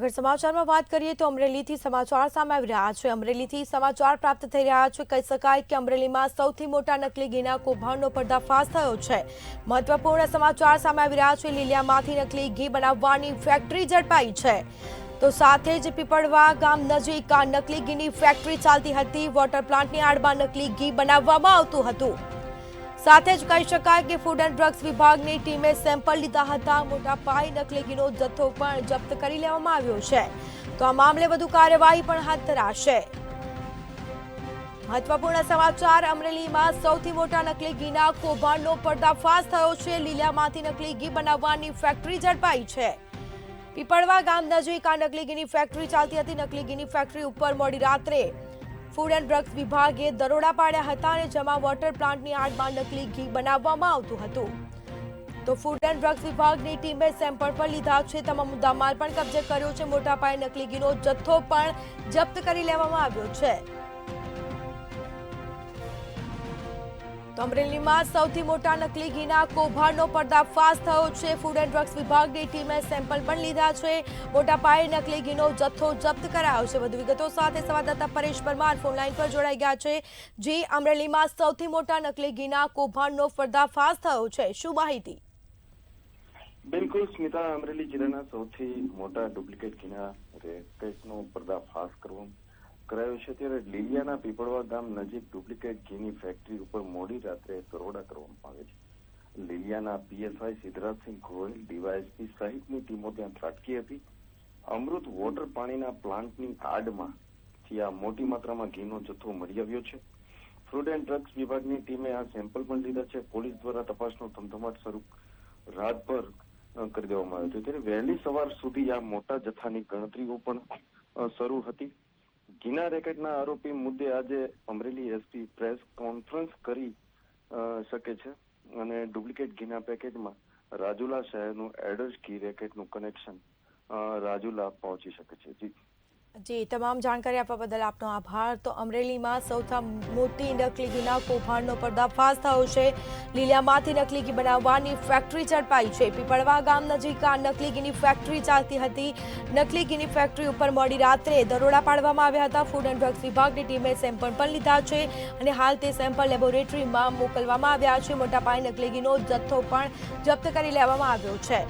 આગળ સમાચારમાં વાત કરીએ તો અમરેલીથી સમાચાર સામે આવી રહ્યા છે। અમરેલીથી સમાચાર પ્રાપ્ત થઈ રહ્યા છે। કહી શકાય કે અમરેલીમાં સૌથી મોટા નકલી ઘીના કૌભાંડનો પર્દાફાશ થયો છે। મહત્વપૂર્ણ સમાચાર સામે આવી રહ્યા છે। લીલિયામાંથી નકલી ઘી બનાવવાની ફેક્ટરી ઝડપાઈ છે। તો સાથે જ પીપળવા ગામ નજીક આ નકલી ઘીની ફેક્ટરી ચાલતી હતી। વોટર પ્લાન્ટની આડમાં નકલી ઘી બનાવવામાં આવતું હતું। સાથે જ કહી શકાય કે ફૂડ એન્ડ ડ્રગ્સ વિભાગની ટીમે સેમ્પલ લીધા હતા। મોટા પાયે નકલી ઘીનો જથ્થો પણ જપ્ત કરી લેવામાં આવ્યો છે। તો આ મામલે વધુ કાર્યવાહી પણ હાથ ધરાશે। મહત્વપૂર્ણ સમાચાર અમરેલીમાં સૌથી મોટા નકલી ઘીના કૌભાંડનો પર્દાફાશ થયો છે। લીલિયામાંથી નકલી ઘી બનાવવાની ફેક્ટરી ઝડપાઈ છે। પીપળવા ગામ નજીક આ નકલી ઘીની ફેક્ટરી ચાલતી હતી। નકલી ઘીની ફેક્ટરી ઉપર મોડી રાત્રે ફૂડ એન્ડ ડ્રગ્સ વિભાગે દરોડા પાડ્યા હતા અને જેમાં વોટર પ્લાન્ટની આડમાં નકલી ઘી બનાવવામાં આવતું હતું। તો ફૂડ એન્ડ ડ્રગ્સ વિભાગની ટીમે સેમ્પલ પણ લીધા છે। તમામ મુદ્દામાલ પણ કબજે કર્યો છે। મોટા પાયે નકલી ઘીનો જથ્થો પણ જપ્ત કરી લેવામાં આવ્યો છે। તો અમરેલીમાં સૌથી મોટા નકલી ઘીના કૌભાંડનો પર્દાફાશ થયો છે। ફૂડ એન્ડ ડ્રગ્સ વિભાગની ટીમે સેમ્પલ પણ લીધા છે। મોટા પાયે નકલી ઘીનો જથ્થો જપ્ત કરાયો છે। વધુ વિગતો સાથે સંવાદદાતા પરેશ પરમાર ફોનલાઈન પર જોડાઈ ગયા છે। જે અમરેલીમાં સૌથી મોટા નકલી ઘીના કૌભાંડનો પર્દાફાશ થયો છે, શું માહિતી? બિલકુલ સ્મિતા, અમરેલી જિલ્લાના સૌથી મોટા ડુપ્લિકેટ ઘીના રેકેટનો પર્દાફાશ કરાયો છે। ત્યારે લીલિયાના પીપળવા ગામ નજીક ડુપ્લિકેટ ઘીની ફેક્ટરી ઉપર મોડી રાત્રે દરોડા કરવામાં આવે છે। લીલિયાના પીએસઆઈ સિદ્ધરાજસિંહ ગોયલ, ડીવાયએસપી સહિતની ટીમો ત્યાં ત્રાટકી હતી। અમૃત વોટર પાણીના પ્લાન્ટની આડમાં આ મોટી માત્રામાં ઘીનો જથ્થો મળી આવ્યો છે। ફૂડ એન્ડ ડ્રગ્સ વિભાગની ટીમે આ સેમ્પલ પણ લીધા છે। પોલીસ દ્વારા તપાસનો ધમધમાટ શરૂ રાતભર કરી દેવામાં આવ્યો છે। ત્યારે વહેલી સવાર સુધી આ મોટા જથ્થાની ગણતરીઓ પણ શરૂ હતી। ઘીના રેકેટના આરોપી મુદ્દે આજે અમરેલી એસપી પ્રેસ કોન્ફરન્સ કરી શકે છે અને ડુપ્લિકેટ ઘીના પેકેજમાં રાજુલા શહેરનું એડર્સ ઘી રેકેટનું કનેક્શન રાજુલા પહોંચી શકે છે। જી, તમામ જાણકારી આપવા બદલ આપનો આભાર। તો અમરેલીમાં સૌથી મોટી નકલી ઘીના કૌભાંડનો પર્દાફાશ થયો છે। લીલિયામાંથી નકલી ઘી બનાવવાની ફેક્ટરી ઝડપાઈ છે। પીપળવા ગામ નજીક આ નકલી ઘીની ફેક્ટરી ચાલતી હતી। નકલી ઘીની ફેક્ટરી ઉપર મોડી રાત્રે દરોડા પાડવામાં આવ્યા હતા। ફૂડ એન્ડ ડ્રગ્સ વિભાગની ટીમે સેમ્પલ પણ લીધા છે અને હાલ તે સેમ્પલ લેબોરેટરીમાં મોકલવામાં આવ્યા છે। મોટા પાયે નકલી ઘીનો જથ્થો પણ જપ્ત કરી લેવામાં આવ્યો છે।